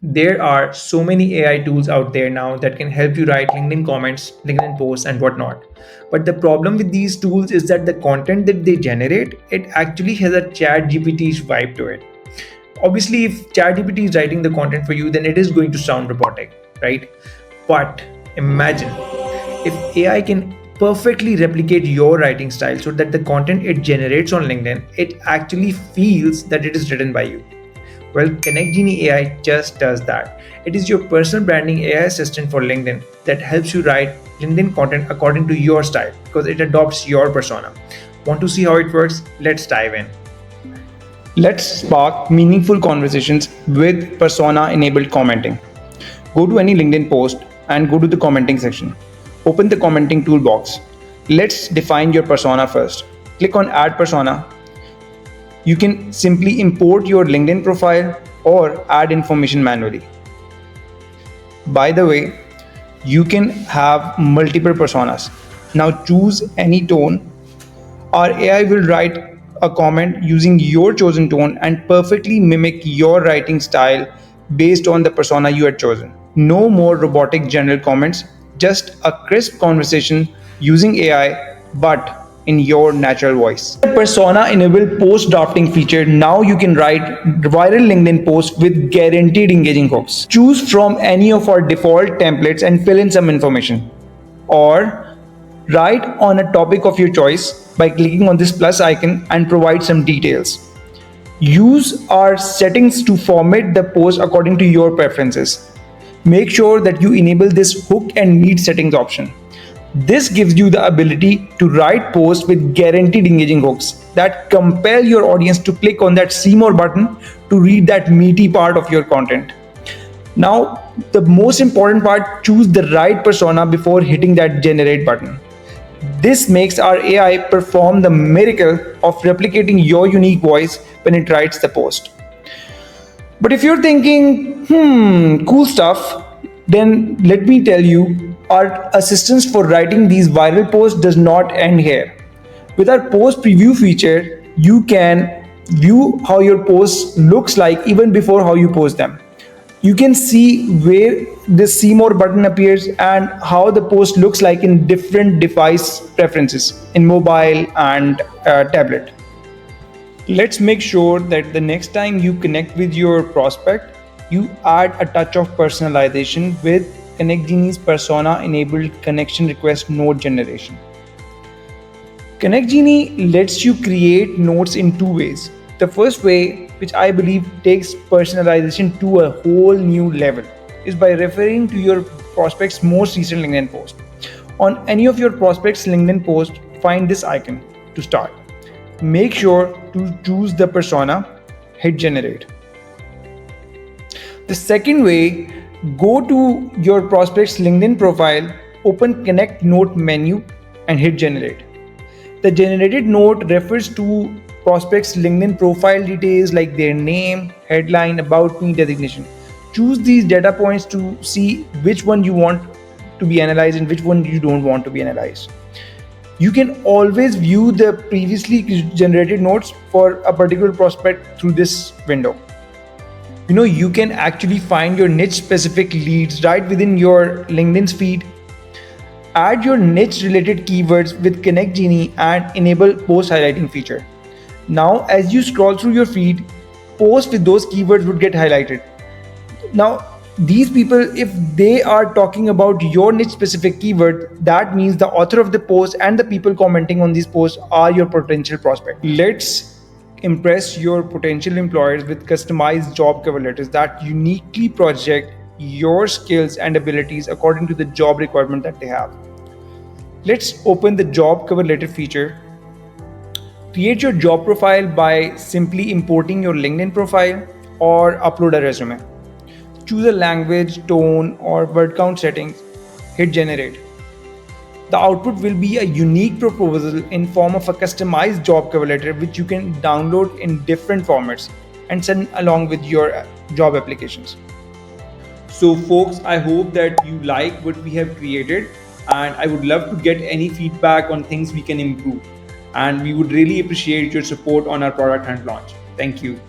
There are so many AI tools out there now that can help you write LinkedIn comments, LinkedIn posts, and whatnot. But the problem with these tools is that the content that they generate, it actually has a ChatGPTish vibe to it. Obviously, if ChatGPT is writing the content for you, then it is going to sound robotic, right? But imagine if AI can perfectly replicate your writing style so that the content it generates on LinkedIn, it actually feels that it is written by you. Well, ConnectGenie AI just does that. It is your personal branding AI assistant for LinkedIn that helps you write LinkedIn content according to your style because it adopts your persona. Want to see how it works? Let's dive in. Let's spark meaningful conversations with persona enabled commenting. Go to any LinkedIn post and go to the commenting section. Open the commenting toolbox. Let's define your persona first. Click on Add Persona. You can simply import your LinkedIn profile or add information manually. By the way, you can have multiple personas. Now choose any tone. Our AI will write a comment using your chosen tone and perfectly mimic your writing style based on the persona you had chosen. No more robotic general comments, just a crisp conversation using AI, but in your natural voice. The persona enabled post drafting feature. Now you can write viral LinkedIn posts with guaranteed engaging hooks. Choose from any of our default templates and fill in some information. Or write on a topic of your choice by clicking on this plus icon and provide some details. Use our settings to format the post according to your preferences. Make sure that you enable this hook and meet settings option. This gives you the ability to write posts with guaranteed engaging hooks that compel your audience to click on that see more button to read that meaty part of your content. Now, the most important part, choose the right persona before hitting that generate button. This makes our AI perform the miracle of replicating your unique voice when it writes the post. But if you're thinking, cool stuff, then let me tell you, our assistance for writing these viral posts does not end here. With our post preview feature, you can view how your post looks like even before how you post them. You can see where this see more button appears and how the post looks like in different device preferences in mobile and tablet. Let's make sure that the next time you connect with your prospect, you add a touch of personalization with ConnectGenie's persona enabled connection request note generation. ConnectGenie lets you create notes in two ways. The first way, which I believe takes personalization to a whole new level, is by referring to your prospect's most recent LinkedIn post. On any of your prospects' LinkedIn post, find this icon to start. Make sure to choose the persona, hit generate. The second way, go to your prospect's LinkedIn profile, open Connect Note menu and hit generate. The generated note refers to prospects' LinkedIn profile details like their name, headline, about me, designation. Choose these data points to see which one you want to be analyzed and which one you don't want to be analyzed. You can always view the previously generated notes for a particular prospect through this window. You can actually find your niche specific leads right within your LinkedIn's feed. Add your niche related keywords with ConnectGenie and enable post highlighting feature. Now, as you scroll through your feed, posts with those keywords would get highlighted. Now, these people, if they are talking about your niche specific keyword, that means the author of the post and the people commenting on these posts are your potential prospect. Let's impress your potential employers with customized job cover letters that uniquely project your skills and abilities according to the job requirement that they have. Let's open the job cover letter feature. Create your job profile by simply importing your LinkedIn profile or upload a resume. Choose a language, tone, or word count settings. Hit generate. The output will be a unique proposal in form of a customized job cover letter which you can download in different formats and send along with your job applications. So folks, I hope that you like what we have created, and I would love to get any feedback on things we can improve. And we would really appreciate your support on our product and launch. Thank you.